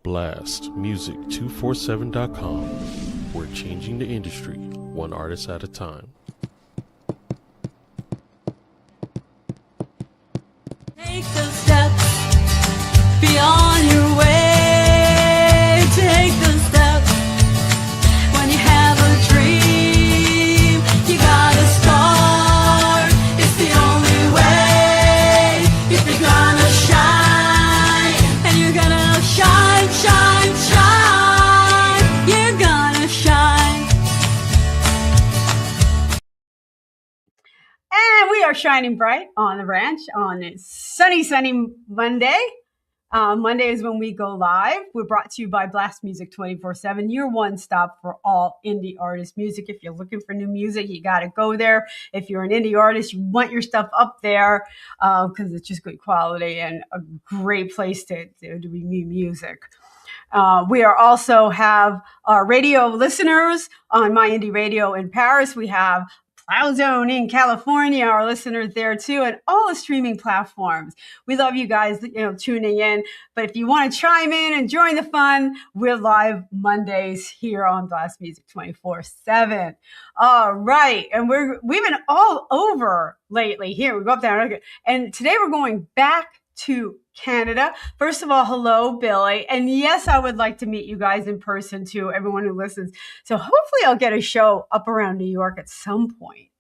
blastmusic247.com. We're changing the industry, one artist at a time. Take those steps beyond your way. Take those steps when you have a dream. You gotta start. It's the only way. If you're gonna shine, and you're gonna shine, shine, shine. You're gonna shine. And we are shining bright on the ranch on a sunny Monday. Monday is when we go live. We're brought to you by Blast Music 24/7, your one stop for all indie artist music. If you're looking for new music, you got to go there. If you're an indie artist, you want your stuff up there because it's just good quality and a great place to do new music. We are also have our radio listeners on My Indie Radio in Paris. We have Cloud Zone in California, our listeners there too, and all the streaming platforms. We love you guys, tuning in. But if you want to chime in and join the fun, we're live Mondays here on Blast Music 24/7. All right, and we've been all over lately. Here we go up there, and today we're going back to Canada. First of all, hello, Billy. And yes, I would like to meet you guys in person too, everyone who listens. So hopefully I'll get a show up around New York at some point.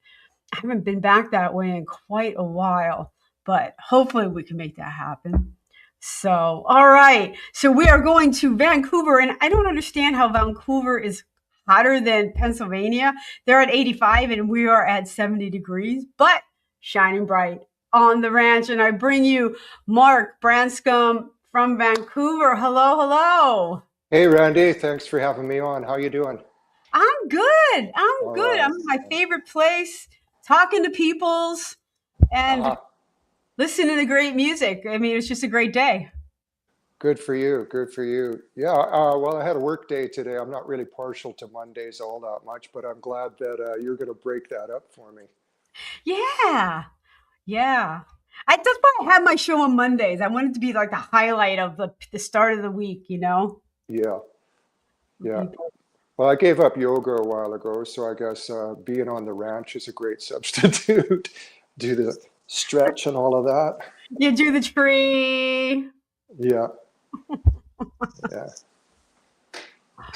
I haven't been back that way in quite a while, but hopefully we can make that happen. So, all right. So we are going to Vancouver, and I don't understand how Vancouver is hotter than Pennsylvania. They're at 85 and we are at 70 degrees, but shining bright on the ranch. And I bring you Mark Branscombe from Vancouver. Hello, hello. Hey, Randie. Thanks for having me on. How you doing? I'm good. I'm All good. right. I'm in my favorite place, talking to peoples and listening to great music. I mean, it's just a great day. Good for you. Good for you. Yeah. Well, I had a work day today. I'm not really partial to Mondays all that much, but I'm glad that you're going to break that up for me. Yeah. Yeah. That's why I have my show on Mondays. I want it to be like the highlight of the start of the week, Yeah. Yeah. Well, I gave up yoga a while ago, so I guess being on the ranch is a great substitute. Do the stretch and all of that. You do the tree. Yeah. Yeah.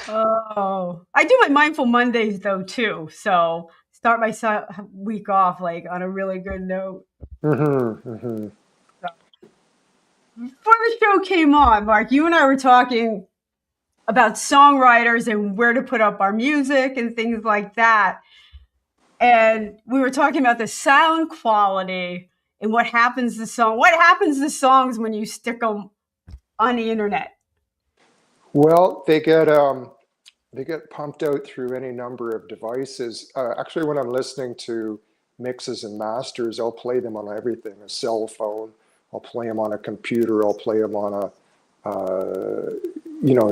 Oh, I do my Mindful Mondays though too. So start my week off like on a really good note. Mm-hmm. So, before the show came on, Mark, you and I were talking about songwriters and where to put up our music and things like that. And we were talking about the sound quality and what happens to songs when you stick them on the internet. Well, they get pumped out through any number of devices. Actually, when I'm listening to mixes and masters, I'll play them on everything: a cell phone, I'll play them on a computer, I'll play them on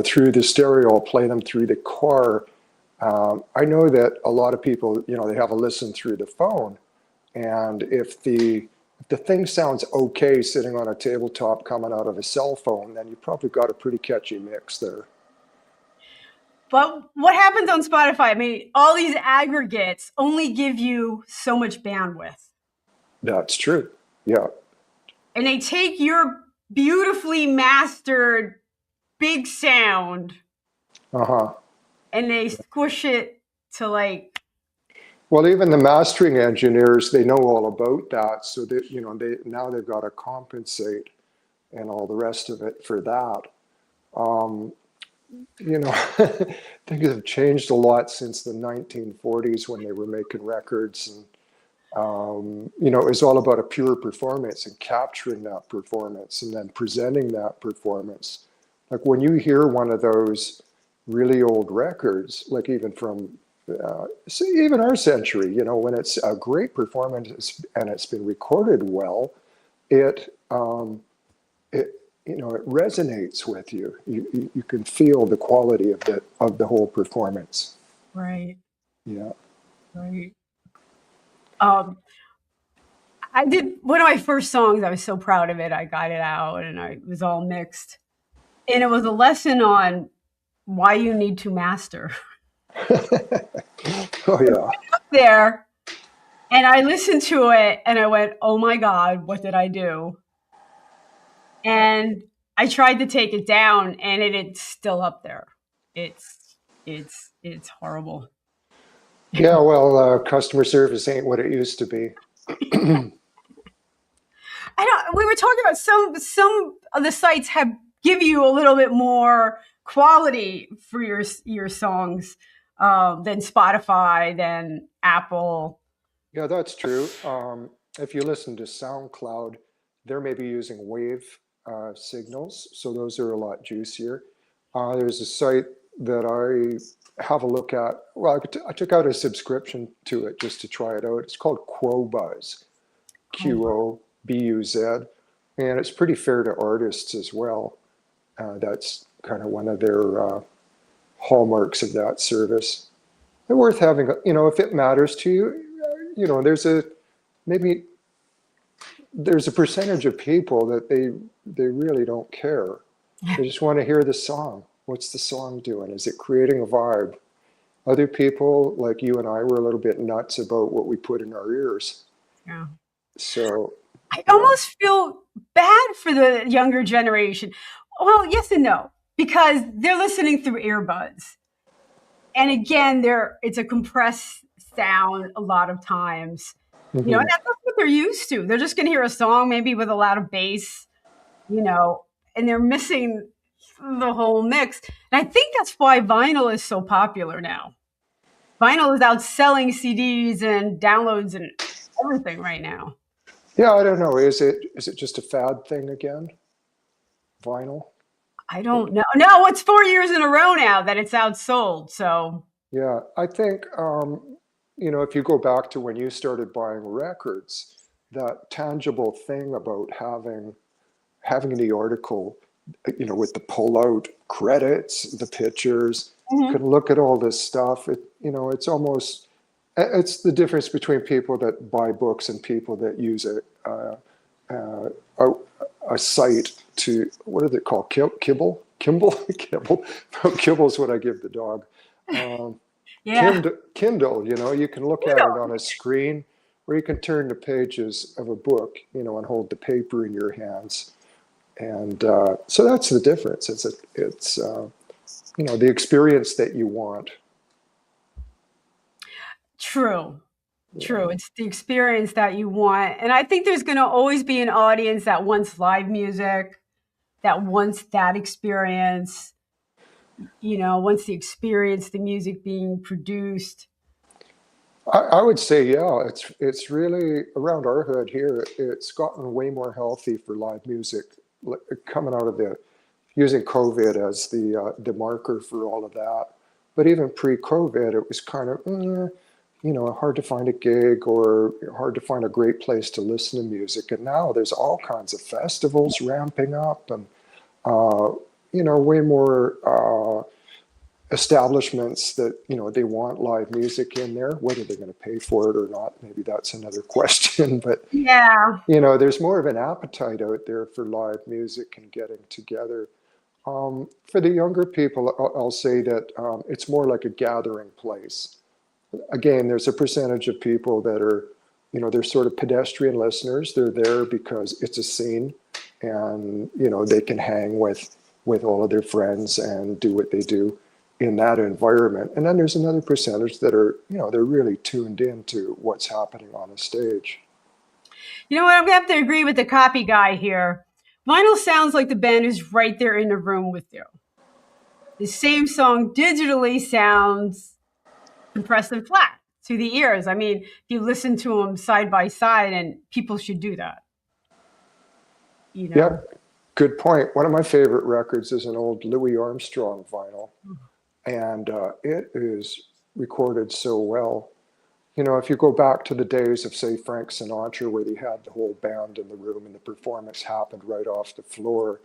through the stereo, I'll play them through the car. I know that a lot of people, they have a listen through the phone, and if the thing sounds okay sitting on a tabletop coming out of a cell phone, then you probably got a pretty catchy mix there. But what happens on Spotify? I mean, all these aggregates only give you so much bandwidth. That's true. Yeah. And they take your beautifully mastered big sound and they squish it to like. Well, even the mastering engineers, they know all about that. So that, now they've got to compensate and all the rest of it for that. Things have changed a lot since the 1940s when they were making records, and it was all about a pure performance and capturing that performance and then presenting that performance. Like when you hear one of those really old records, like even from even our century, when it's a great performance and it's been recorded well, it resonates with you. You can feel the quality of the whole performance. Right. Yeah. Right. I did one of my first songs. I was so proud of it. I got it out and it was all mixed. And it was a lesson on why you need to master. Oh yeah. There, and I listened to it and I went, oh my God, what did I do? And I tried to take it down and it's still up there. It's horrible. Yeah, well, customer service ain't what it used to be. I don't. We were talking about some of the sites have give you a little bit more quality for your songs than Spotify, than Apple. Yeah, that's true. If you listen to SoundCloud, they're maybe using wave signals, so those are a lot juicier. There's a site that I have a look at. Well, I took out a subscription to it just to try it out. It's called Quobuzz, Qobuz, and it's pretty fair to artists as well. That's kind of one of their hallmarks of that service. They're worth having, if it matters to you, maybe there's a percentage of people that they really don't care. They just want to hear the song. What's the song doing? Is it creating a vibe? Other people, like you and I, were a little bit nuts about what we put in our ears. Yeah. So I almost feel bad for the younger generation. Well, yes and no, because they're listening through earbuds. And again, it's a compressed sound a lot of times. mm-hmm. And that's what they're used to. They're just going to hear a song maybe with a lot of bass, and they're missing the whole mix. And I think that's why vinyl is so popular now. Vinyl is outselling CDs and downloads and everything right now. Yeah, I don't know. Is it just a fad thing again? Vinyl? I don't know. No, it's 4 years in a row now that it's outsold. So yeah, I think if you go back to when you started buying records, that tangible thing about having the article, with the pull-out credits, the pictures, you can look at all this stuff. It's almost, it's the difference between people that buy books and people that use a site to, what are they called? Kibble? Kibble's what I give the dog. yeah. Kindle, you can look at it on a screen, or you can turn the pages of a book, and hold the paper in your hands. And so that's the difference. It's the experience that you want. True. It's the experience that you want. And I think there's going to always be an audience that wants live music, that wants that experience, wants the experience, the music being produced. I would say, yeah, it's really around our hood here. It's gotten way more healthy for live music, coming out of using COVID as the marker for all of that. But even pre-COVID, it was kind of, hard to find a gig or hard to find a great place to listen to music. And now there's all kinds of festivals ramping up, and way more establishments that they want live music in there. Whether they're going to pay for it or not, maybe that's another question. But yeah, there's more of an appetite out there for live music and getting together. For the younger people, I'll say that it's more like a gathering place. Again, there's a percentage of people that are, they're sort of pedestrian listeners. They're there because it's a scene, and they can hang with all of their friends and do what they do in that environment. And then there's another percentage that are, they're really tuned into what's happening on a stage. You know what? I'm going to have to agree with the copy guy here. Vinyl sounds like the band is right there in the room with you. The same song digitally sounds compressed and flat to the ears. I mean, if you listen to them side by side, and people should do that. Yeah, good point. One of my favorite records is an old Louis Armstrong vinyl, and it is recorded so well. If you go back to the days of, say, Frank Sinatra, where they had the whole band in the room and the performance happened right off the floor,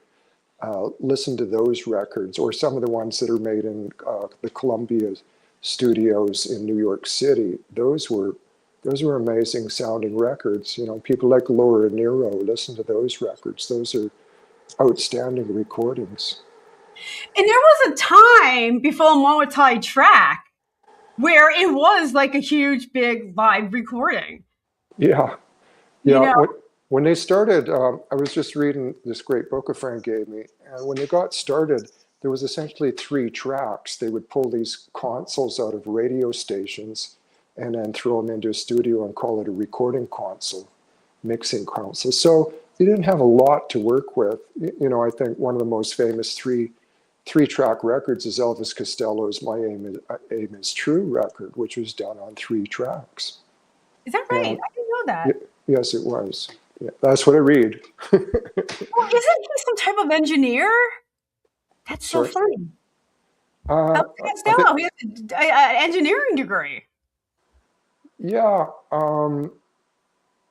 listen to those records, or some of the ones that are made in the Columbia studios in New York City. Those were amazing sounding records. People like Laura Nero, listen to those records. Those are outstanding recordings. And there was a time before multi-track where it was like a huge, big live recording. Yeah. You Yeah. know, When they started, I was just reading this great book a friend gave me. And when they got started, there was essentially 3 tracks. They would pull these consoles out of radio stations and then throw them into a studio and call it a recording console, mixing console. So you didn't have a lot to work with. I think one of the most famous three-track records is Elvis Costello's My Aim Is True record, which was done on 3 tracks. is that right? And I didn't know that. yes, it was. Yeah, that's what I read. Well, isn't he some type of engineer? That's so Sorry. funny. I Costello, think, he has an engineering degree. yeah.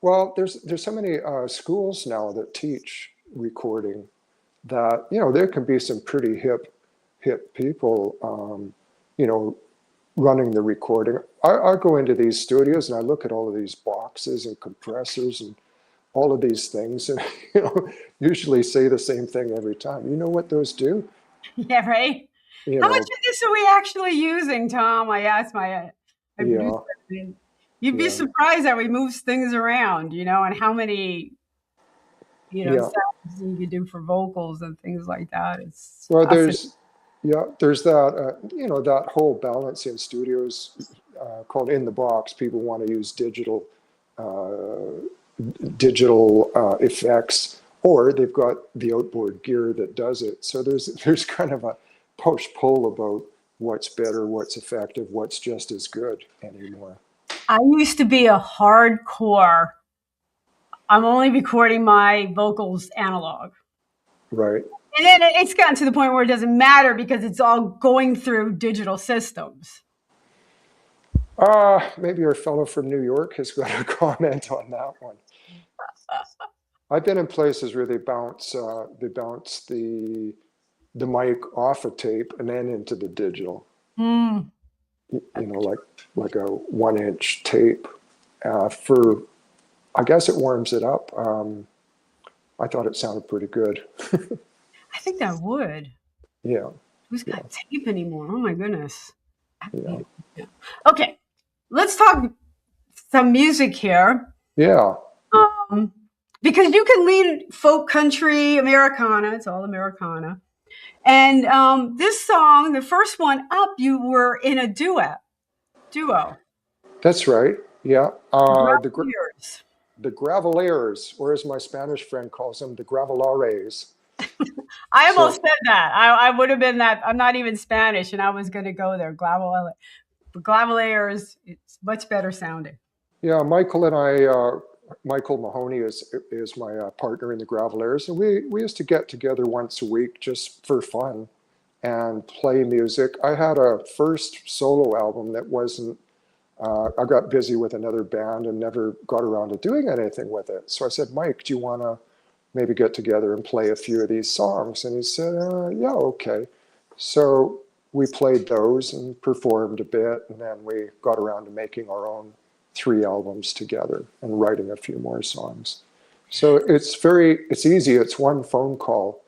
Well, there's so many schools now that teach recording that there can be some pretty hip people running the recording. I go into these studios and I look at all of these boxes and compressors and all of these things, and usually say the same thing every time. You know what those do? Yeah, right. You How know, much of this are we actually using, Tom? I asked my yeah, producer. You'd be yeah, surprised how he moves things around, and how many, yeah. sounds you can do for vocals and things like that. It's Well, fascinating. there's that that whole balance in studios called in the box. People want to use uh, digital effects, or they've got the outboard gear that does it. So there's kind of a push-pull about what's better, what's effective, what's just as good anymore. I used to be a hardcore. I'm only recording my vocals analog. Right. And then it's gotten to the point where it doesn't matter because it's all going through digital systems. Maybe our fellow from New York has got a comment on that one. I've been in places where they bounce the mic off a tape and then into the digital. Mm. Like a 1-inch tape. For I guess it warms it up. I thought it sounded pretty good. I think that would. Yeah, Who's yeah, got tape anymore? Oh my goodness. yeah, Okay, let's talk some music here. yeah. Because you can lead folk country, Americana, it's all Americana. And this song, the first one up, you were in a duo. That's right. Yeah. Graveliers. The Graveliers, or as my Spanish friend calls them, the Gravelares. I almost So said that. I would have been that. I'm not even Spanish, and I was going to go there. Graveliers, it's much better sounding. yeah, Michael and I, Michael Mahoney is my partner in the Graveliers, and we used to get together once a week just for fun and play music. I had a first solo album that wasn't. I got busy with another band and never got around to doing anything with it. So I said, Mike, do you want to maybe get together and play a few of these songs? And he said, yeah, okay. So we played those and performed a bit, and then we got around to making our own 3 albums together and writing a few more songs. So it's easy. It's one phone call.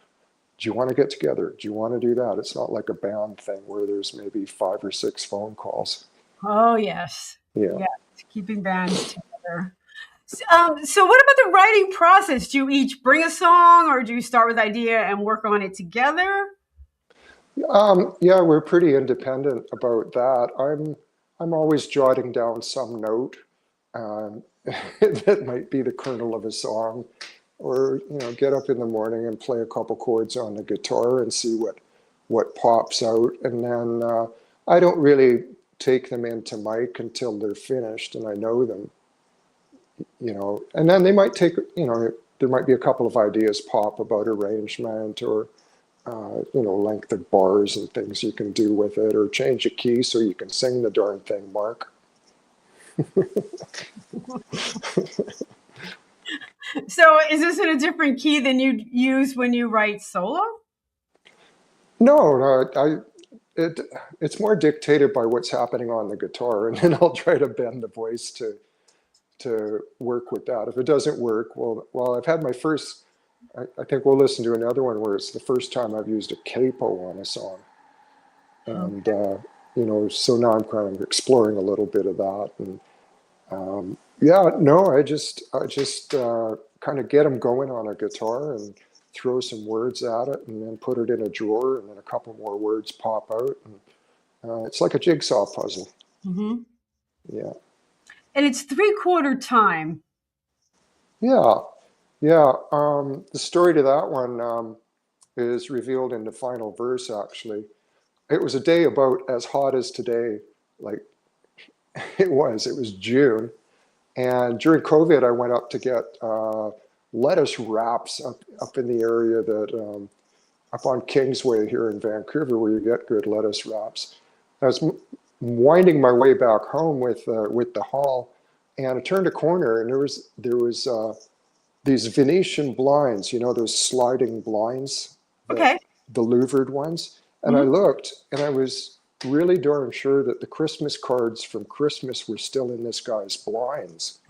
Do you want to get together? Do you want to do that? It's not like a band thing where there's maybe 5 or 6 phone calls. Oh, yes. Yeah. Yeah, keeping bands together. So what about the writing process? Do you each bring a song, or do you start with idea and work on it together? Yeah, we're pretty independent about that. I'm always jotting down some note um, that might be the kernel of a song, or get up in the morning and play a couple chords on the guitar and see what pops out, and then I don't really take them into mic until they're finished and I know them, and then they might take, there might be a couple of ideas pop about arrangement or length of bars and things you can do with it, or change a key so you can sing the darn thing, Mark. So is this in a different key than you use when you write solo? No, it's more dictated by what's happening on the guitar, and then I'll try to bend the voice to work with that. If it doesn't work, well, I've had my first I think we'll listen to another one where it's the first time I've used a capo on a song. And, so now I'm kind of exploring a little bit of that. And I just kind of get them going on a guitar and throw some words at it and then put it in a drawer and then a couple more words pop out. And it's like a jigsaw puzzle. Mm-hmm. Yeah. And it's 3/4 time. Yeah. Yeah. The story to that one is revealed in the final verse, actually. It was a day about as hot as today. Like it was June. And during COVID, I went up to get lettuce wraps up in the area that up on Kingsway here in Vancouver, where you get good lettuce wraps. I was winding my way back home with the haul, and I turned a corner, and there was these Venetian blinds, those sliding blinds, Okay. the louvered ones. And I looked, and I was really darn sure that the Christmas cards from Christmas were still in this guy's blinds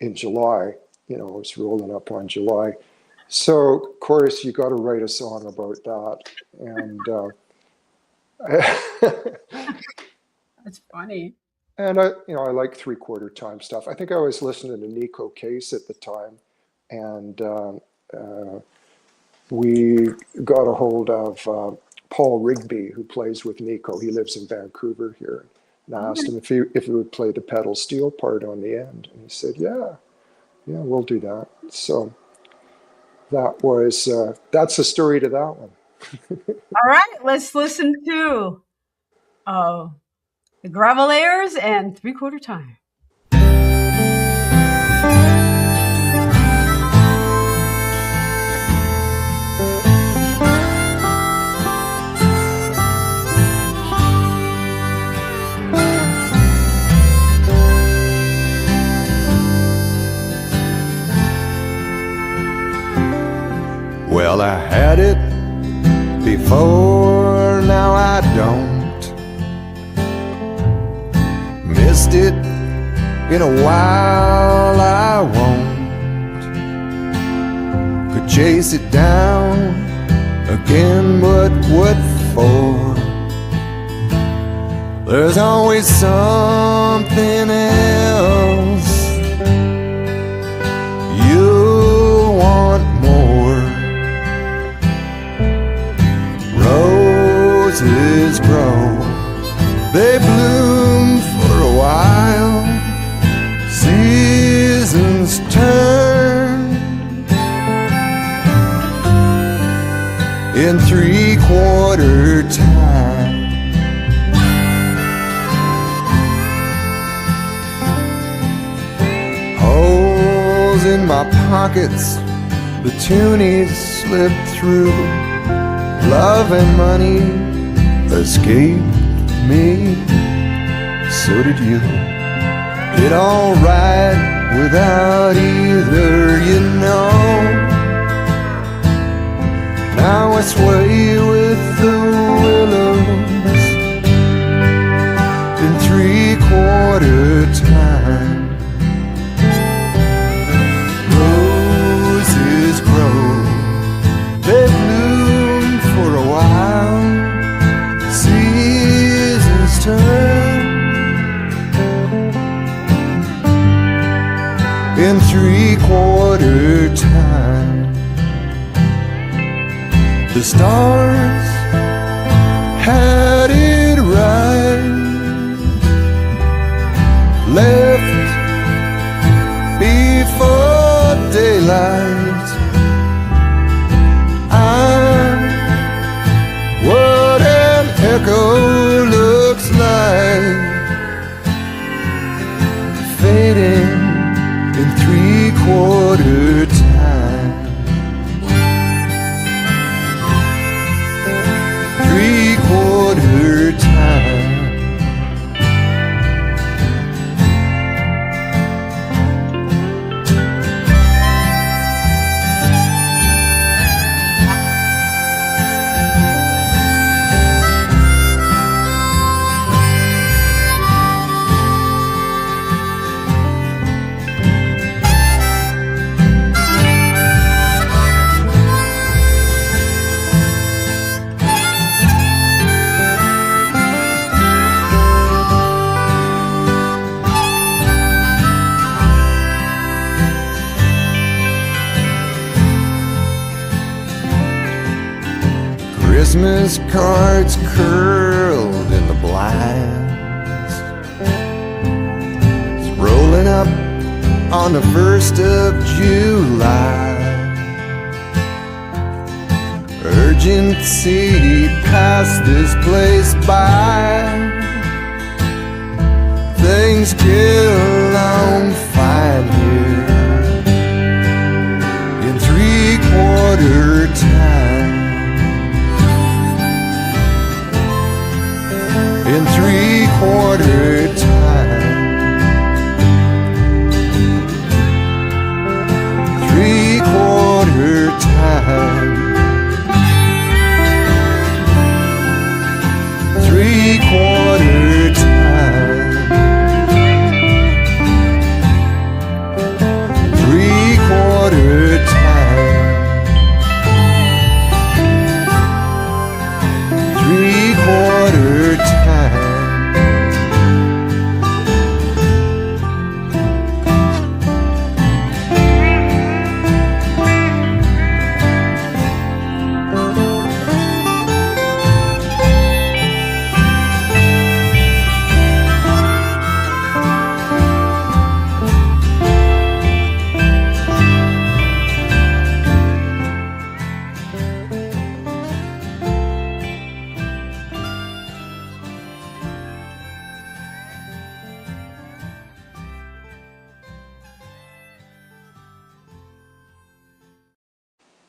in July. It was rolling up on July. So, of course, you got to write a song about that. And That's funny. and I like 3/4 time stuff. I think I was listening to Nico Case at the time, and we got a hold of Paul Rigby, who plays with Nico. He lives in Vancouver here. And I asked him if he would play the pedal steel part on the end. And he said, yeah, we'll do that. So that's the story to that one. All right, let's listen to the Gravelaires and 3/4 time. Well, I had it before, now I don't. Missed it in a while, I won't. Could chase it down again, but what for? There's always something else. You'll want more. Roses grow, they bloom for a while. Seasons turn in 3/4 time. Holes in my pockets, the tunies slipped through. Love and money escaped me, so did you. Did all right without either, Now I sway with the willows in 3/4 time. Roses grow, they bloom for a while. Seasons turn in 3/4 time. The stars had it right, left before daylight. I'm what an echo looks like, fading in 3/4 time. 3/4 time. Christmas cards curled in the blinds. It's rolling up on the 1st of July. Urgency passed this place by. Things get along fine here in 3/4 time. In 3/4 time. 3/4 time. 3/4 time. 3/4 time. 3/4 time.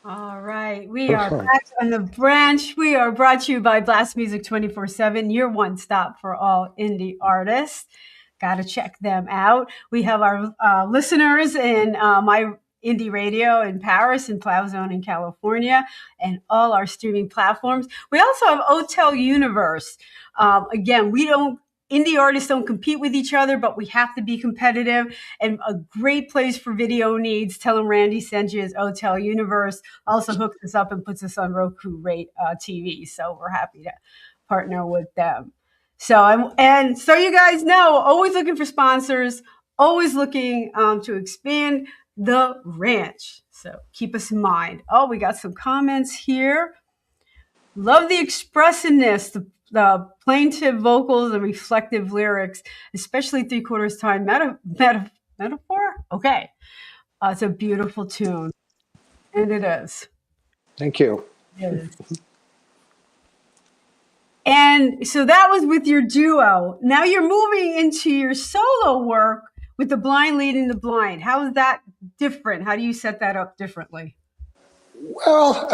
All right, we are back on the branch. We are brought to you by Blast Music 24/7, your one stop for all indie artists. Got to check them out. We have our listeners in my indie radio in Paris and Plow Zone in California and all our streaming platforms. We also have Hotel Universe. Again, indie artists don't compete with each other, but we have to be competitive. And a great place for video needs. Tell them Randie sent you is Hotel Universe. Also hooks us up and puts us on Roku TV. So we're happy to partner with them. So you guys know, always looking for sponsors, always looking to expand the ranch. So keep us in mind. Oh, we got some comments here. Love the expressiveness, the plaintive vocals and reflective lyrics, especially 3/4 time metaphor. Okay. It's a beautiful tune. And it is. Thank you. It is. And so that was with your duo. Now you're moving into your solo work with the blind leading the blind. How is that different? How do you set that up differently? Well,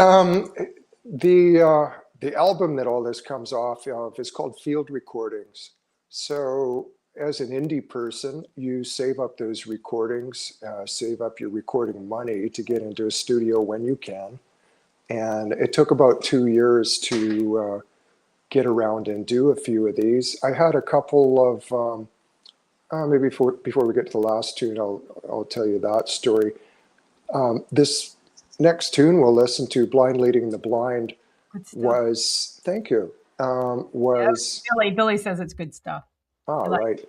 the album that all this comes off of is called Field Recordings. So as an indie person, you save up those recordings, save up your recording money to get into a studio when you can. And it took about 2 years to get around and do a few of these. I had a couple of, maybe before we get to the last tune, I'll tell you that story. This next tune we'll listen to, Blind Leading the Blind, was, thank you, was... Yeah, Billy says it's good stuff. All right.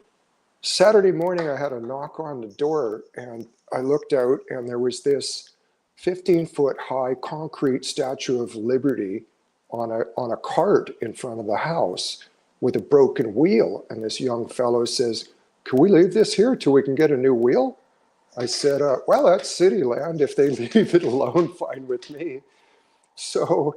Saturday morning, I had a knock on the door, and I looked out, and there was this 15-foot high concrete Statue of Liberty on a cart in front of the house with a broken wheel. And this young fellow says, "Can we leave this here till we can get a new wheel?" I said, well, that's city land. If they leave it alone, fine with me. So...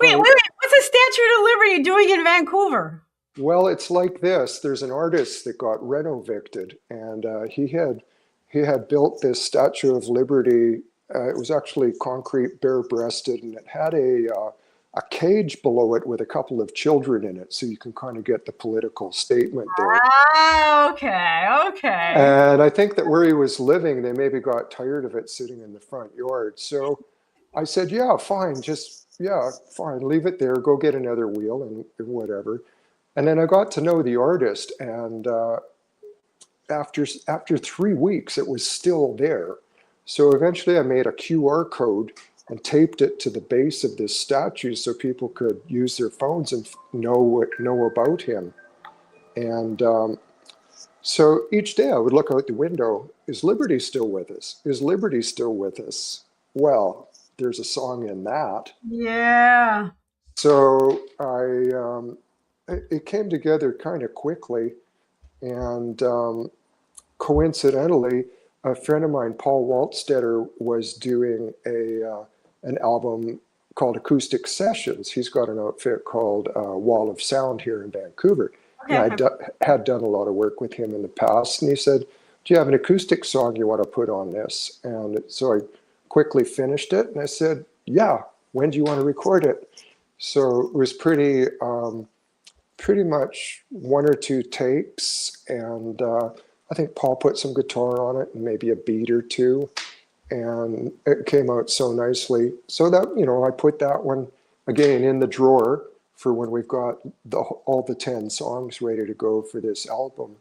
Wait, what's a Statue of Liberty doing in Vancouver? Well, it's like this. There's an artist that got renovicted, and he had built this Statue of Liberty. It was actually concrete, bare-breasted, and it had a cage below it with a couple of children in it, so you can kind of get the political statement there. Ah, okay. And I think that where he was living, they maybe got tired of it sitting in the front yard. So I said, yeah, fine, fine, leave it there, go get another wheel and whatever. And then I got to know the artist, and after 3 weeks, it was still there. So eventually I made a QR code and taped it to the base of this statue so people could use their phones and know about him. And so each day I would look out the window, is Liberty still with us? Is Liberty still with us? Well, there's a song in that. Yeah. So it came together kind of quickly, and coincidentally, a friend of mine, Paul Waltstetter, was doing an album called Acoustic Sessions. He's got an outfit called Wall of Sound here in Vancouver. Okay. And I had done a lot of work with him in the past, and he said, "Do you have an acoustic song you want to put on this?" And so I quickly finished it, and I said, "Yeah, when do you want to record it?" So it was pretty much one or two takes, and I think Paul put some guitar on it and maybe a beat or two, and it came out so nicely. So that, I put that one again in the drawer for when we've got all the 10 songs ready to go for this album.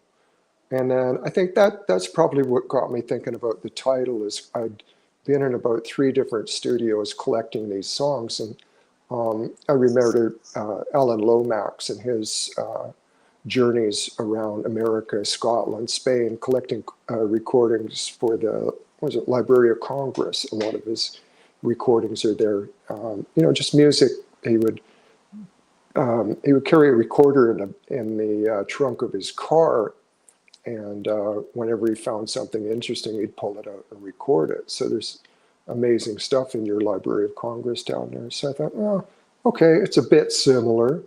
And then I think that's probably what got me thinking about the title. Is I'd been in about 3 different studios collecting these songs, and I remember Alan Lomax and his journeys around America, Scotland, Spain, collecting recordings for the Library of Congress. A lot of his recordings are there. Just music. He would carry a recorder in the trunk of his car, and whenever he found something interesting, he'd pull it out and record it. So there's amazing stuff in your Library of Congress down there. So I thought, well, okay, it's a bit similar.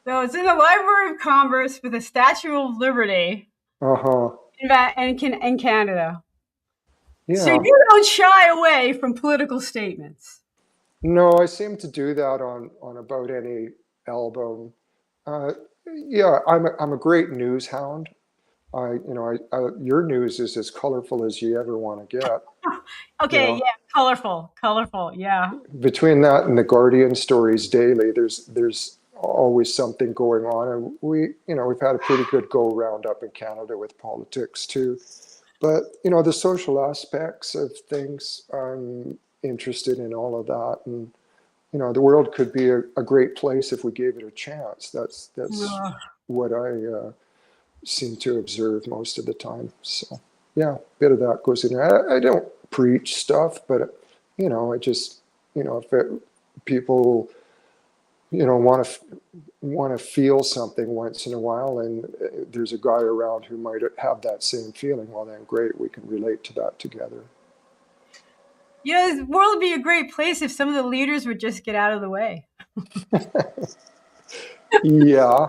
So it's in the Library of Congress with the Statue of Liberty in Canada. Yeah. So you don't shy away from political statements. No, I seem to do that on about any album. Yeah, I'm a great news hound. Your news is as colorful as you ever want to get. Okay, yeah, colorful, yeah. Between that and the Guardian stories daily, there's always something going on, and we've had a pretty good go round up in Canada with politics too. But the social aspects of things, I'm interested in all of that, and the world could be a great place if we gave it a chance. That's what I seem to observe most of the time. So yeah, a bit of that goes in there. I don't preach stuff, but I just if people want to feel something once in a while, and there's a guy around who might have that same feeling, well then great, we can relate to that together. The world would be a great place if some of the leaders would just get out of the way. Yeah.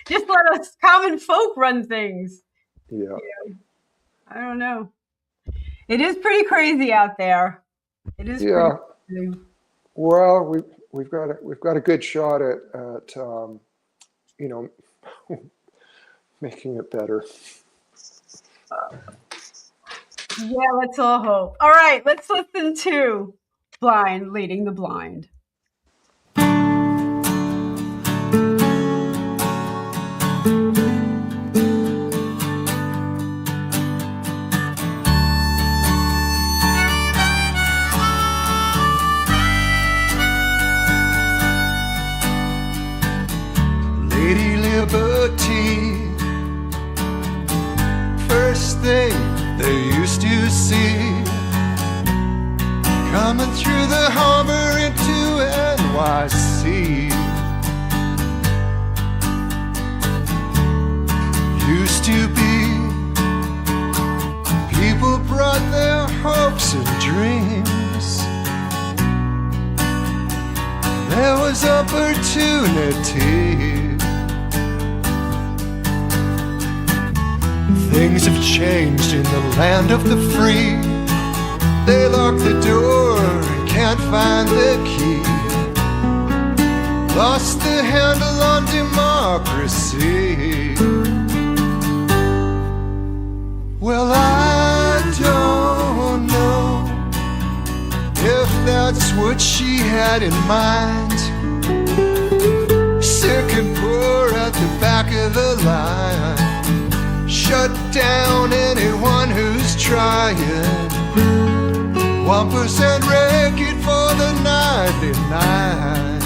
Just let us common folk run things. Yeah. I don't know. It is pretty crazy out there. It is. Yeah. Pretty crazy. Well, we've got a good shot at making it better. Yeah, let's all hope. All right, let's listen to Blind Leading the Blind. Lady Liberty, first thing they used to see, coming through the harbor into NYC. Used to be, people brought their hopes and dreams. There was opportunity. Things have changed in the land of the free. They lock the door and can't find the key. Lost the handle on democracy. Well, I don't know if that's what she had in mind. Sick and poor at the back of the line. Shut down anyone who's trying. 1% record for the 99.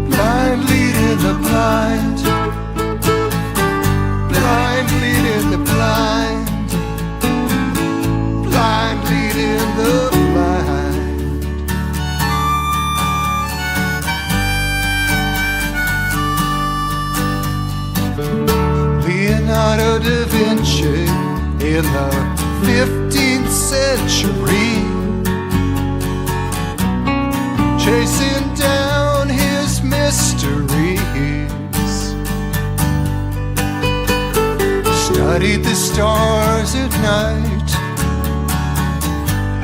Blind leading the blind. Blind leading the blind. Blind leading the blind. in the 15th century, chasing down his mysteries. Studied the stars at night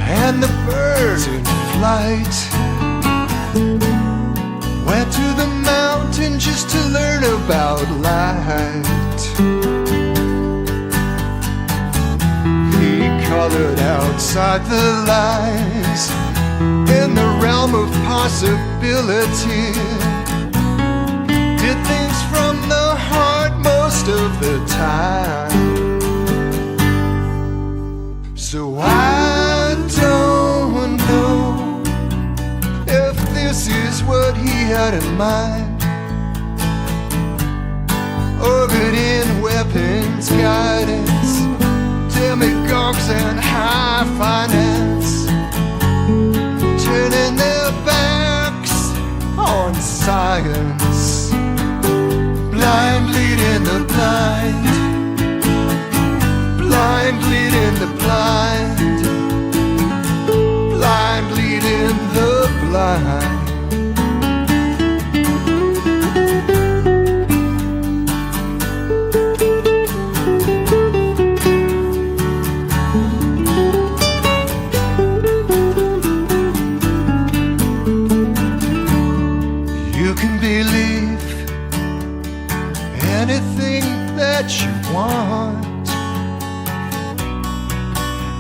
and the birds in flight. Went to the mountain just to learn about light. He colored outside the lines in the realm of possibility. Did things from the heart most of the time. So I don't know if this is what he had in mind. Orbiting weapons, guidance, demagogues and high finance, turning their backs on science, blind leading the blind, blind leading the blind, blind leading the blind. You can believe anything that you want.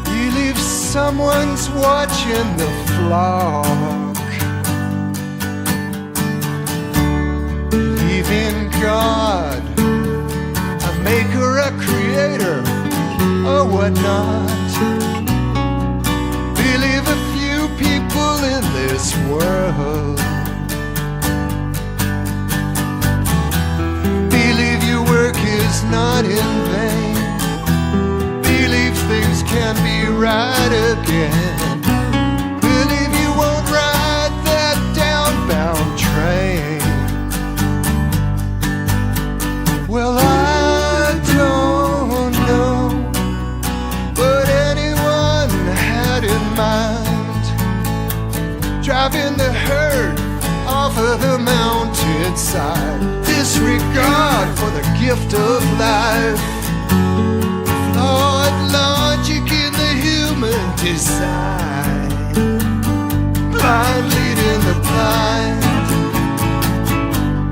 Believe someone's watching the flock. Believe in God, a maker, a creator, or whatnot. Believe a few people in this world. Believe your work is not in vain. Believe things can be right again. Believe you won't ride that downbound train. Well, I don't know what anyone had in mind, driving the herd off of the mountainside. Disregard for the gift of life, flawed logic in the human design, blind leading the blind,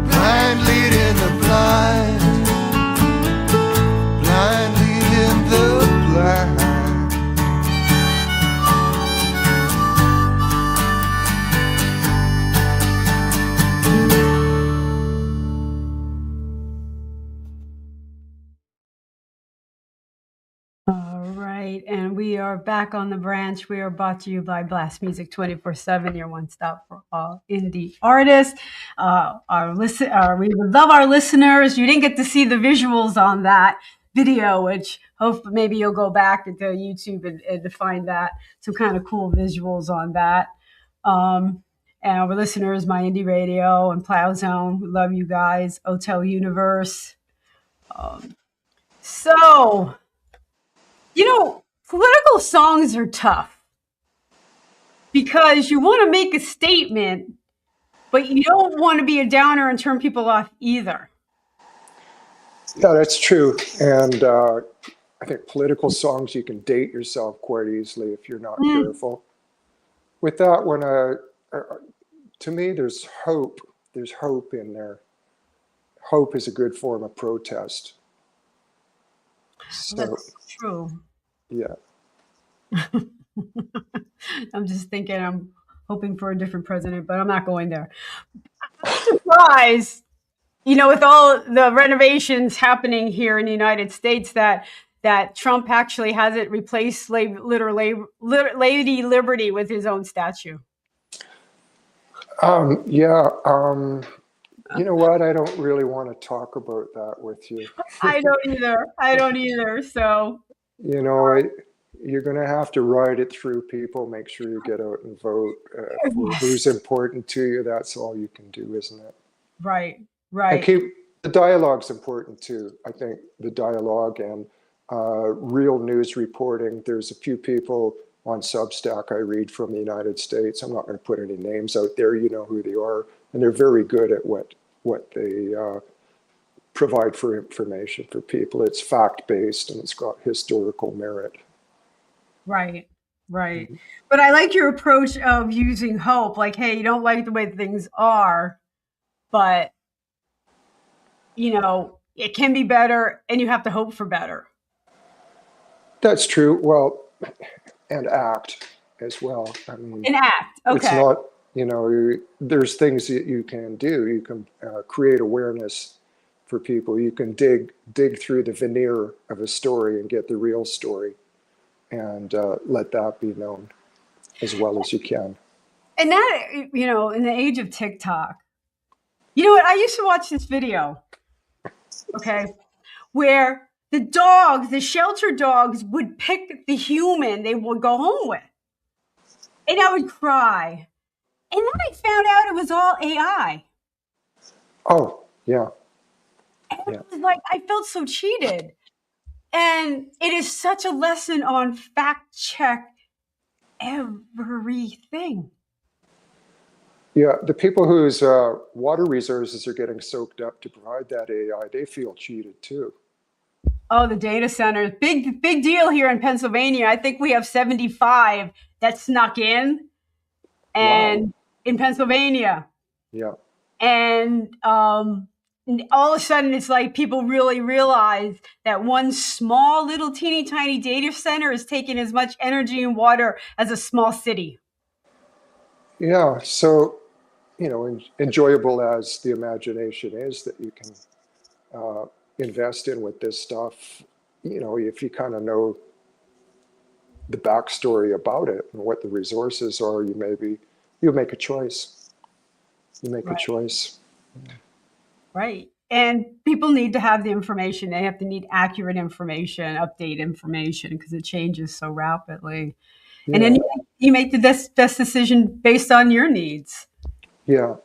blind leading the blind, blind leading the blind. All right, and we are back on the branch. We are brought to you by Blast Music 24/7, your one stop for all indie artists. We would love our listeners. You didn't get to see the visuals on that video, which hope maybe you'll go back into YouTube and to find that some kind of cool visuals on that. And our listeners, My Indie Radio and Plow Zone, we love you guys. Hotel Universe. So. You know, political songs are tough because you want to make a statement, but you don't want to be a downer and turn people off either. Yeah, that's true. And I think political songs, you can date yourself quite easily if you're not careful. With that one, to me, there's hope. There's hope in there. Hope is a good form of protest. So, That's true. yeah. I'm just thinking I'm hoping for a different president, but I'm not going there. I'm surprised, with all the renovations happening here in the United States that Trump actually hasn't replaced Lady Liberty with his own statue. You know what? I don't really want to talk about that with you. I don't either. So, you're going to have to ride it through, people. Make sure you get out and vote for who's important to you. That's all you can do, isn't it? Right. And the dialogue's important too. I think the dialogue and real news reporting. There's a few people on Substack I read from the United States. I'm not going to put any names out there. You know who they are, and they're very good at what they provide for information for people. It's fact-based and it's got historical merit. Right. Right. But I like your approach of using hope. Like, hey, you don't like the way things are, but it can be better, and you have to hope for better. That's true. Well, and act as well. I mean, And act. Okay. it's not, there's things that you can do. You can create awareness for people. You can dig through the veneer of a story and get the real story, and let that be known as well as you can. And that, in the age of TikTok, you know what? I used to watch this video, okay, where the shelter dogs would pick the human they would go home with. And I would cry. And then I found out it was all AI. Oh, yeah. And it was like, I felt so cheated. And it is such a lesson on fact check everything. Yeah, the people whose water resources are getting soaked up to provide that AI, they feel cheated too. Oh, the data centers. Big deal here in Pennsylvania. I think we have 75 that snuck in. And in Pennsylvania. Yeah. And all of a sudden, it's like people really realize that one small little teeny tiny data center is taking as much energy and water as a small city. Yeah. So, enjoyable as the imagination is that you can invest in with this stuff, if you kind of know the backstory about it and what the resources are, you make a choice. You make a choice. Right. And people need to have the information. They have to need accurate information, update information, because it changes so rapidly. Yeah. And then you make the best decision based on your needs. Yeah.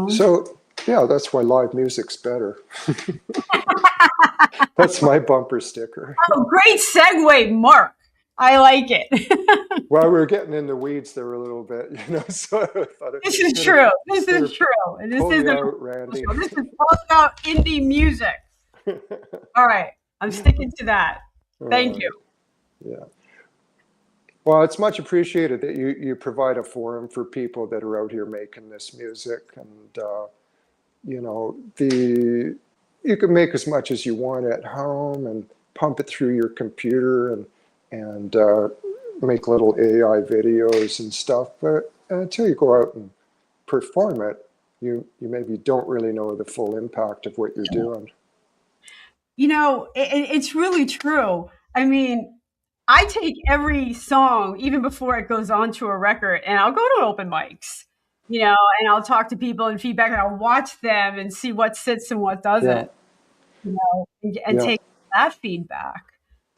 So, that's why live music's better. That's my bumper sticker. Oh, great segue, Mark. I like it. Well, we're getting in the weeds there a little bit, so I thought this is true. This is true. And this is Randie. This is all about indie music. All right. I'm sticking to that. Thank you. Yeah. Well, it's much appreciated that you provide a forum for people that are out here making this music, and you can make as much as you want at home and pump it through your computer and make little AI videos and stuff. But until you go out and perform it, you maybe don't really know the full impact of what you're doing. It's really true. I mean, I take every song, even before it goes onto a record, and I'll go to open mics, and I'll talk to people and feedback, and I'll watch them and see what sits and what doesn't, and take that feedback.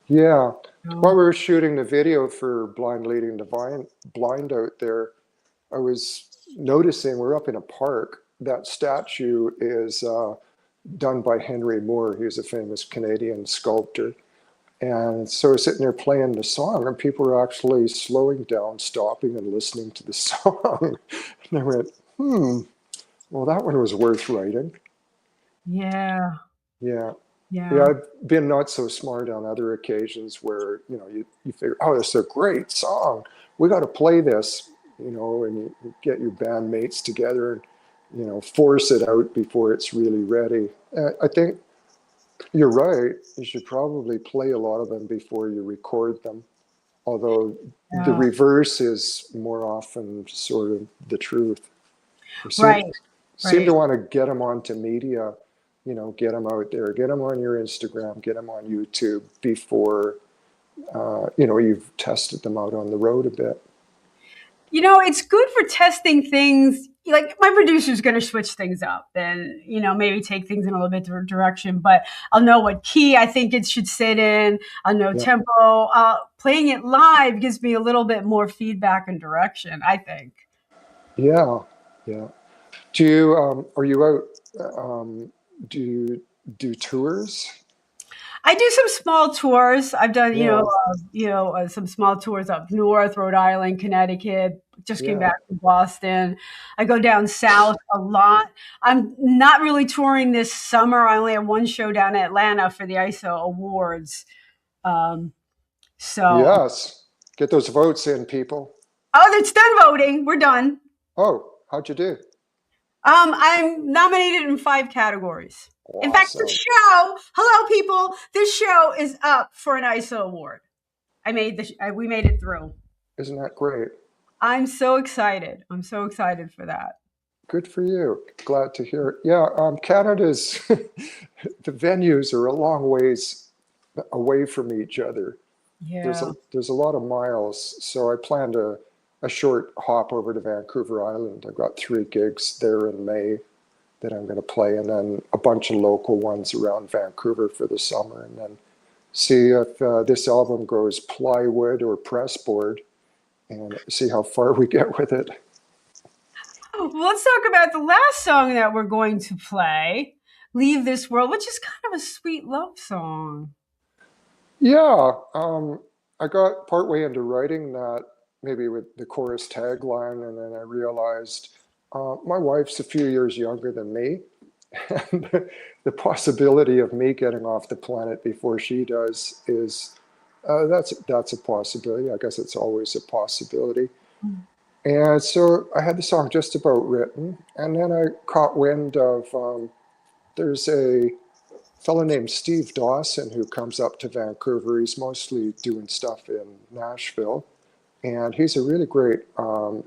Yeah. While we were shooting the video for Blind Leading the Blind out there, I was noticing we're up in a park. That statue is done by Henry Moore. He was a famous Canadian sculptor. And so I was sitting there playing the song, and people were actually slowing down, stopping, and listening to the song. And I went, well, that one was worth writing. Yeah. Yeah. Yeah, I've been not so smart on other occasions where, you figure, oh, this is a great song. We got to play this, and you get your bandmates together and, force it out before it's really ready. I think you're right. You should probably play a lot of them before you record them. Although the reverse is more often sort of the truth. Seem to want to get them onto media. Get them out there, get them on your Instagram, get them on YouTube before, you've tested them out on the road a bit. It's good for testing things. Like, my producer's going to switch things up and, maybe take things in a little bit different direction, but I'll know what key I think it should sit in. I'll know tempo. Playing it live gives me a little bit more feedback and direction, I think. Yeah. Yeah. Do you, are you out, do you do tours? I do some small tours. I've done, some small tours up north, Rhode Island, Connecticut. Just came Yeah. back from Boston. I go down south a lot. I'm not really touring this summer. I only have one show down in Atlanta for the ISO Awards. So, Yes. Get those votes in, people. oh, it's done voting. We're done. Oh, how'd you do? I'm nominated in 5 categories. In fact, the Awesome. show, hello people, this show is up for an ISO award. We made it through. Isn't that great? I'm so excited. I'm so excited for that. Good for you. Glad to hear it. Yeah, Canada's, the venues are a long ways away from each other. Yeah. There's a lot of miles, so I planned a short hop over to Vancouver Island. I've got 3 gigs there in May that I'm going to play, and then a bunch of local ones around Vancouver for the summer, and then see if this album goes plywood or pressboard, and see how far we get with it. Well, let's talk about the last song that we're going to play, Leave This World, which is kind of a sweet love song. Yeah, I got partway into writing that, maybe with the chorus tagline, and then I realized my wife's a few years younger than me, and the possibility of me getting off the planet before she does is that's a possibility. I guess it's always a possibility. And so I had the song just about written, and then I caught wind of there's a fellow named Steve Dawson who comes up to Vancouver. He's mostly doing stuff in Nashville. And he's a really great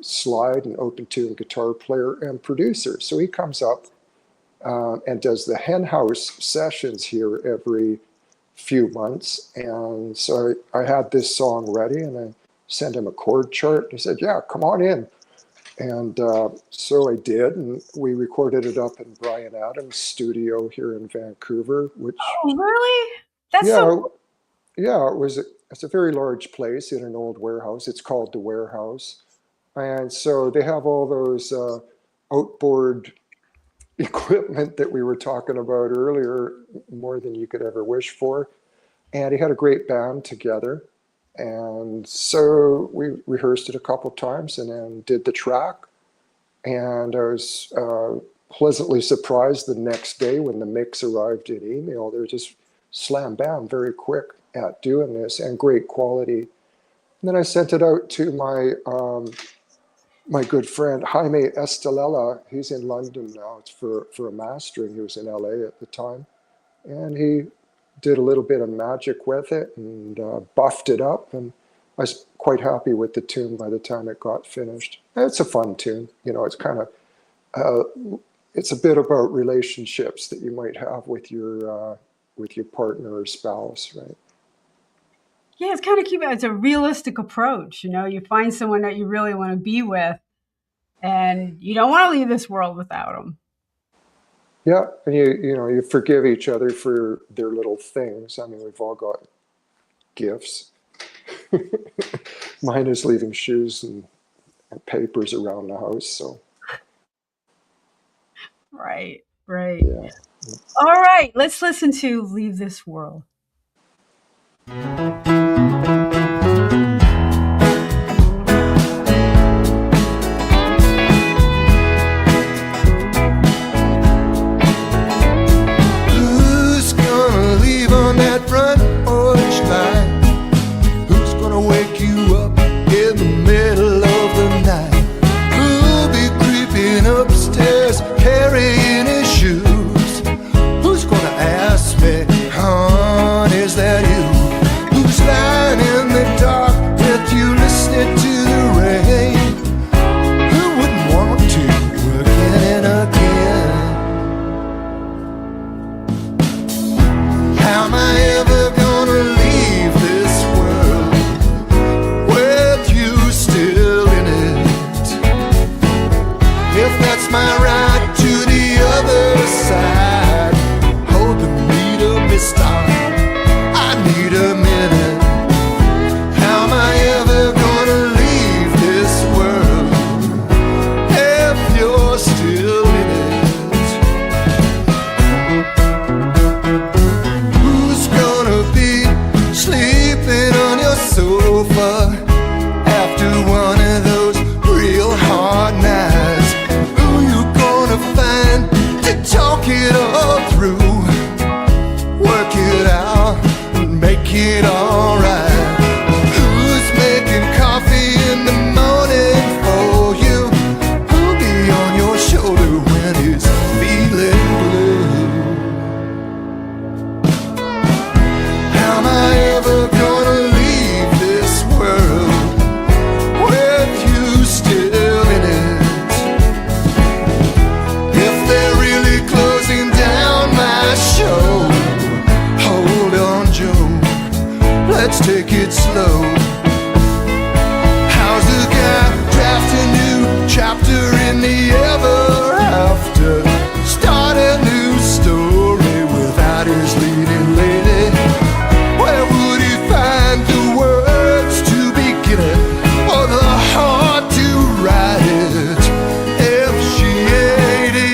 slide and open tune guitar player and producer. So he comes up and does the Hen House sessions here every few months. And so I had this song ready, and I sent him a chord chart. He said, yeah, come on in. And so I did, and we recorded it up in Bryan Adams' studio here in Vancouver. Which, oh, really? That's so yeah, it's a very large place in an old warehouse. It's called the Warehouse. And so they have all those outboard equipment that we were talking about earlier, more than you could ever wish for. And he had a great band together. And so we rehearsed it a couple times and then did the track. And I was pleasantly surprised the next day when the mix arrived in email. They're just slam bam, very quick at doing this, and great quality. And then I sent it out to my my good friend Jaime Estelella. He's in London now. It's for a mastering. He was in LA at the time, and he did a little bit of magic with it and buffed it up, and I was quite happy with the tune by the time it got finished. And it's a fun tune. It's kind of it's a bit about relationships that you might have with your partner or spouse, right? Yeah, it's kind of cute. It's a realistic approach. You find someone that you really want to be with, and you don't want to leave this world without them. Yeah, and you forgive each other for their little things. I mean, we've all got gifts. Mine is leaving shoes and papers around the house. So. Right. Yeah. All right, let's listen to Leave This World. Who's gonna leave on that front porch light? Who's gonna wake you up in the middle of the night? Who'll be creeping upstairs carrying his shoes? Who's gonna ask me, hon, is that you? Who's lying in make it alright. Who's making coffee in the morning for you? Who'll be on your shoulder when it's feeling blue? How am I ever gonna leave this world with you still in it? If they're really closing down my show, hold on, Joe, let's take it slow. How's the guy draft a new chapter in the ever after? Start a new story without his leading lady. Where would he find the words to begin it, or the heart to write it, if she ain't in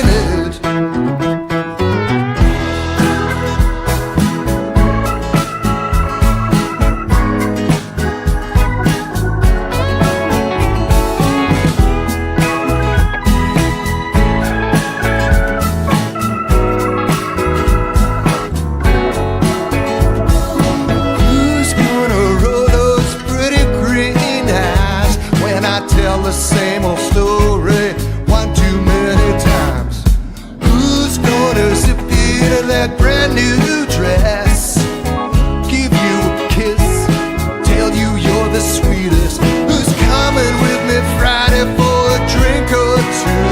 it? Who's gonna roll those pretty green eyes when I tell the same old story one too many times? Who's gonna zip into that brand new dress, give you a kiss, tell you you're the sweetest? Who's coming with me Friday for a drink or two?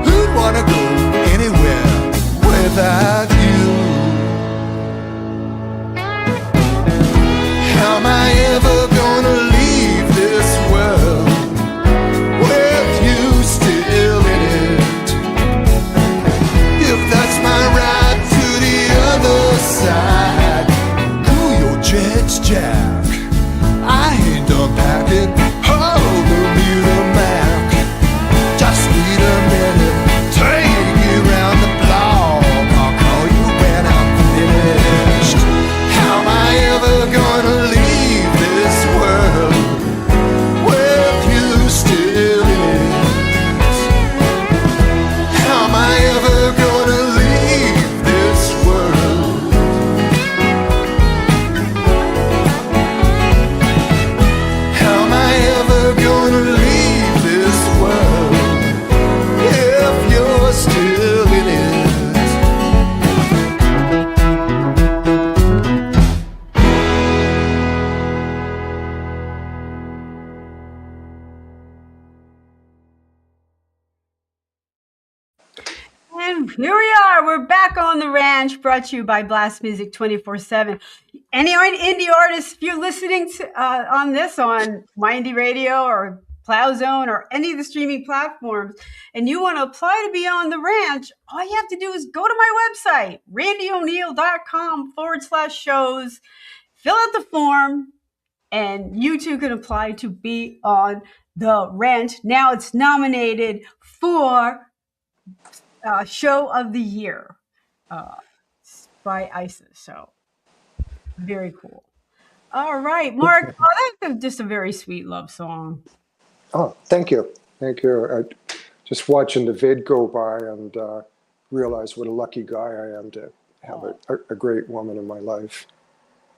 Who'd wanna go anywhere without you? How am I ever gonna leave this world with you still in it? If that's my ride to the other side, cool your jets, Jack, I ain't done packing. Hold me the Mac, just need a minute, take you round the block, I'll call you when I'm finished. How am I ever gonna leave this world with you still in it? How am I ever gonna leave this world? How am I ever gonna leave this world if you're still in it? And here we are. We're back on the ranch, brought to you by Blast Music 24/7. Any indie artists, if you're listening to, on this on My Indie Radio or Plow Zone or any of the streaming platforms, and you want to apply to be on the ranch, all you have to do is go to my website, randieoneal.com/shows, fill out the form, and you too can apply to be on the ranch. Now it's nominated for Show of the Year by ISIS. So very cool. All right, Mark. Oh, that's just a very sweet love song. Oh, thank you. Thank you. Just watching the vid go by and realize what a lucky guy I am to have a great woman in my life.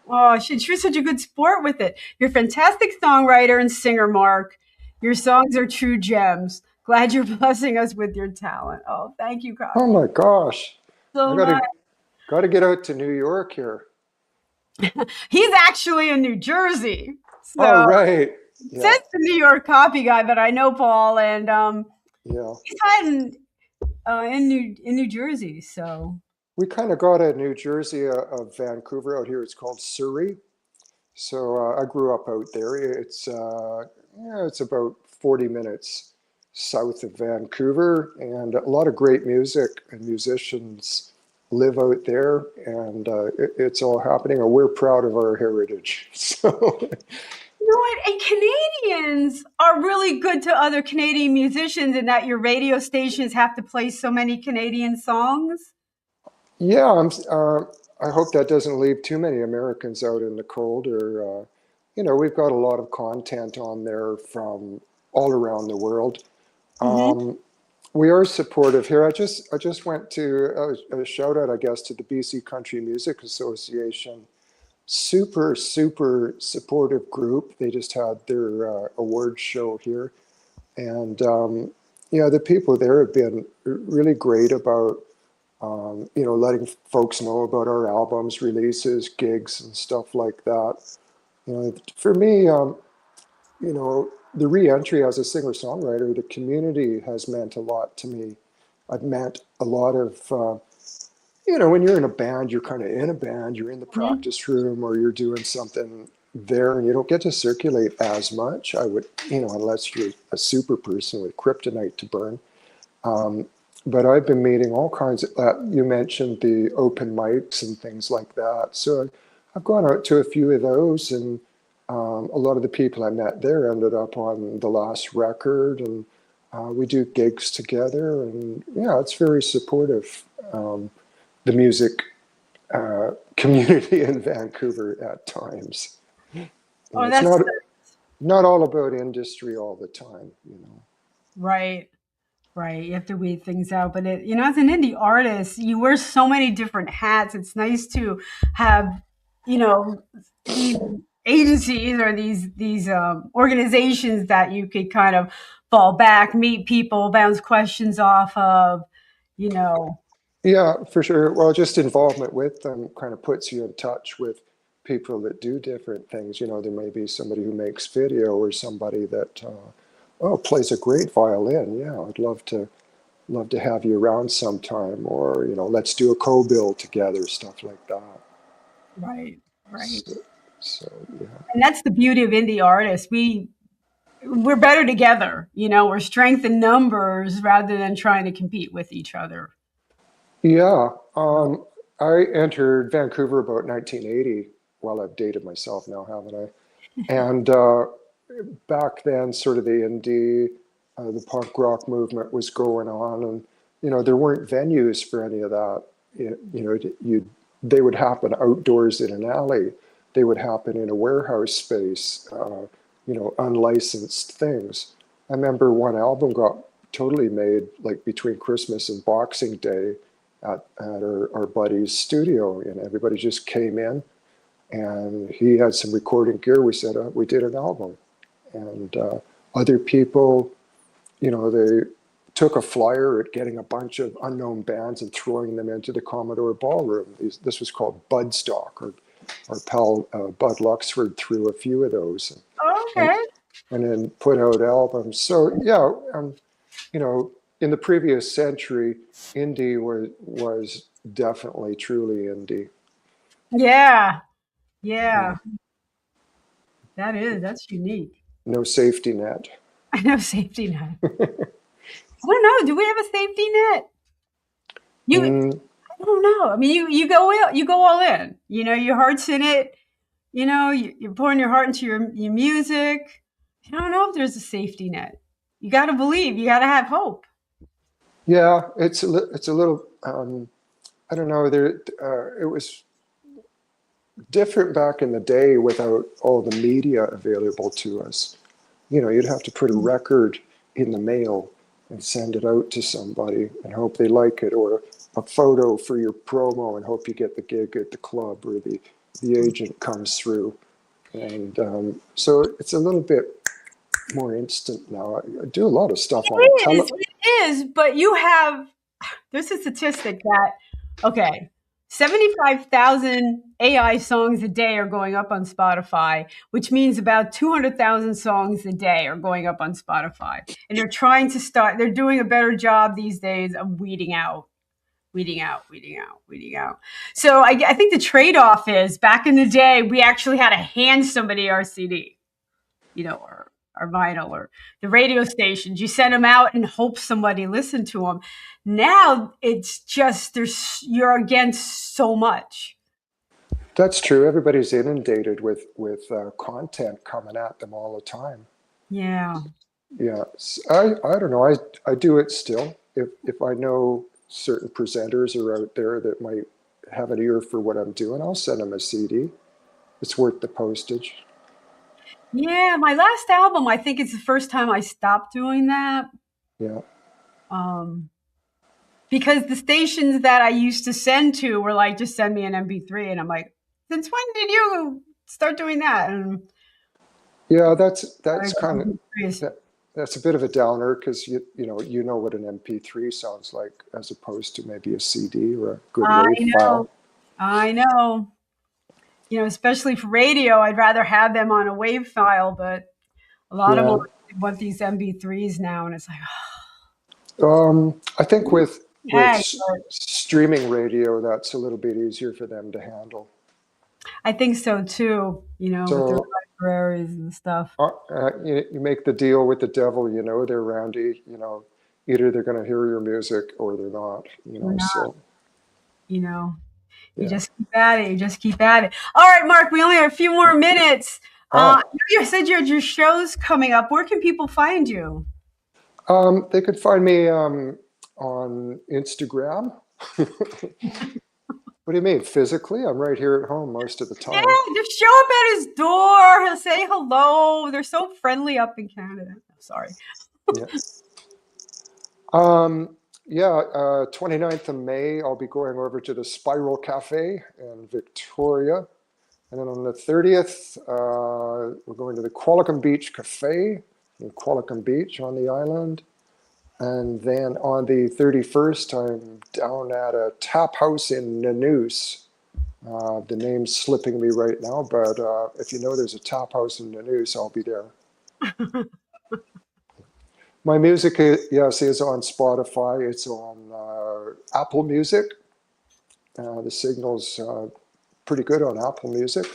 Oh, you're such a good sport with it. You're a fantastic songwriter and singer, Mark. Your songs are true gems. Glad you're blessing us with your talent. Oh, thank you, God. Oh my gosh. So I much. gotta get out to New York here. He's actually in New Jersey. So Oh, right. it says the New York copy guy, but I know Paul, and Yeah. he's hiding in New Jersey. So We kind of got a New Jersey, of Vancouver out here. It's called Surrey. So I grew up out there. It's about 40 minutes south of Vancouver, and a lot of great music and musicians live out there, and it's all happening. And we're proud of our heritage. So you know what? And Canadians are really good to other Canadian musicians in that your radio stations have to play so many Canadian songs. yeah, I hope that doesn't leave too many Americans out in the cold. Or we've got a lot of content on there from all around the world. Mhm. We are supportive here. I just went to a shout out, I guess, to the BC Country Music Association. Super, super supportive group. They just had their awards show here. And, the people there have been really great about, letting folks know about our albums, releases, gigs, and stuff like that. For me, the re-entry as a singer-songwriter, the community has meant a lot to me. I've met a lot of, when you're in a band, you're kind of in a band, you're in the practice room or you're doing something there and you don't get to circulate as much. I would, unless you're a super person with kryptonite to burn. But I've been meeting all kinds of, you mentioned the open mics and things like that. So I've gone out to a few of those, and a lot of the people I met there ended up on the last record, and we do gigs together, and yeah, it's very supportive. The music community in Vancouver at times. Oh, It's that's not all about industry all the time, right. Right. You have to weed things out. But as an indie artist, you wear so many different hats. It's nice to have, these agencies or these organizations that you could kind of fall back, meet people, bounce questions off of, you know. Yeah, for sure. Well, just involvement with them kind of puts you in touch with people that do different things. There may be somebody who makes video or somebody that plays a great violin. Yeah, I'd love to have you around sometime, or let's do a co-bill together, stuff like that. Right. Right. So yeah. And that's the beauty of indie artists. We're better together. We're strength in numbers rather than trying to compete with each other. Yeah, I entered Vancouver about 1980. Well, I've dated myself now, haven't I? And back then, sort of the indie, the punk rock movement was going on, and there weren't venues for any of that. They would happen outdoors in an alley. They would happen in a warehouse space. Unlicensed things. I remember one album got totally made like between Christmas and Boxing Day at our buddy's studio, and everybody just came in, and he had some recording gear. We said we did an album, and other people, they took a flyer at getting a bunch of unknown bands and throwing them into the Commodore Ballroom. This was called Budstock. Our pal Bud Luxford threw a few of those. Okay. And then put out albums. So yeah, in the previous century, indie was definitely truly indie. Yeah. Yeah. That's unique. No safety net. I know safety net. I don't know. Do we have a safety net? I don't know. I mean, you go all in. Your heart's in it. You're pouring your heart into your music. I don't know if there's a safety net. You got to believe. You got to have hope. Yeah, it's a little. I don't know. It was different back in the day without all the media available to us. You'd have to put a record in the mail and send it out to somebody and hope they like it, or a photo for your promo and hope you get the gig at the club, or the agent comes through. And so it's a little bit more instant now. I do a lot of stuff on television. It is, but there's a statistic that, 75,000 AI songs a day are going up on Spotify, which means about 200,000 songs a day are going up on Spotify. And they're doing a better job these days of weeding out. So I think the trade-off is, back in the day, we actually had to hand somebody our CD, or our vinyl, or the radio stations. You sent them out and hope somebody listened to them. Now it's just you're against so much. That's true. Everybody's inundated with content coming at them all the time. Yeah. Yeah. I don't know. I do it still. If I know certain presenters are out there that might have an ear for what I'm doing, I'll send them a CD. It's worth the postage. Yeah, my last album, I think it's the first time I stopped doing that. Yeah. Because the stations that I used to send to were like, just send me an MP3. And I'm like, since when did you start doing that? And Yeah, that's kind of MP3s. that's a bit of a downer because you know what an MP3 sounds like as opposed to maybe a CD or a good I WAV know. file. I know. You know, especially for radio, I'd rather have them on a WAV file, but a lot of Yeah. them want these MP3s now, and it's like, I think with hey, streaming radio, that's a little bit easier for them to handle. I think so too. You know, with their So libraries and stuff. you make the deal with the devil, you know, there, Randy. You know, either they're going to hear your music or they're not. You know, so You know, you yeah. just keep at it. You just keep at it. All right, Mark, we only have a few more minutes. You said you had your shows coming up. Where can people find you? They could find me on Instagram. What do you mean physically? I'm right here at home most of the time. Yeah, just show up at his door. He'll say hello. They're so friendly up in Canada. I'm sorry. Yeah. 29th of May, I'll be going over to the Spiral Cafe in Victoria. And then on the 30th, we're going to the Qualicum Beach Cafe in Qualicum Beach on the island. And then on the 31st, I'm down at a tap house in Nanoose. The name's slipping me right now, but if you know there's a tap house in Nanoose, I'll be there. My music, yes, is on Spotify. It's on Apple Music. The signal's pretty good on Apple Music.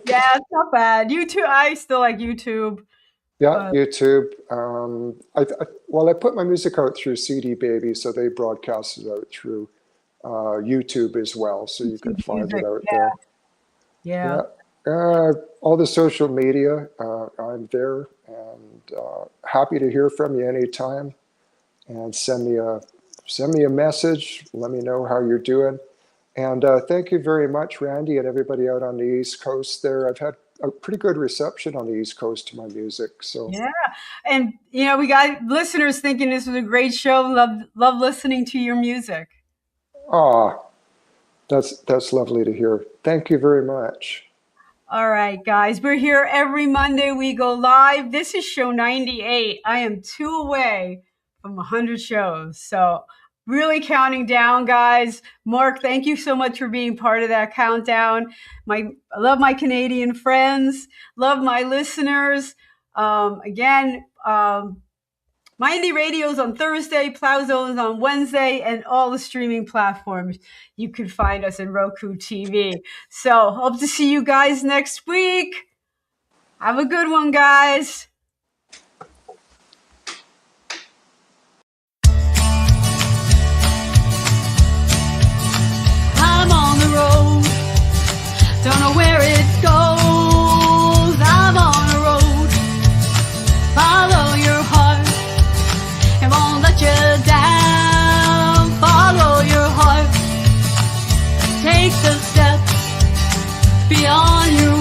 Yeah, it's not bad. YouTube, I still like YouTube. Yeah, YouTube. I put my music out through CD Baby, so they broadcast it out through YouTube as well, so you can find it out there. Yeah. All the social media, I'm there, and happy to hear from you anytime. And send me a message. Let me know how you're doing. And thank you very much, Randie, and everybody out on the East Coast there. I've had a pretty good reception on the East Coast to my music. So yeah, and you know, we got listeners thinking this was a great show. Love listening to your music. That's lovely to hear. Thank you very much. All right, guys, we're here every Monday. We go live. This is show 98. I am 2 away from 100 shows. So really counting down, guys. Mark, thank you so much for being part of that countdown. I love my Canadian friends. Love my listeners. My Indie Radio's on Thursday, Plow Zone's on Wednesday, and all the streaming platforms. You can find us in Roku TV. So hope to see you guys next week. Have a good one, guys. I'm on the road, don't know where it goes. I'm on a road, follow your heart, it won't let you down. Follow your heart, take the steps beyond your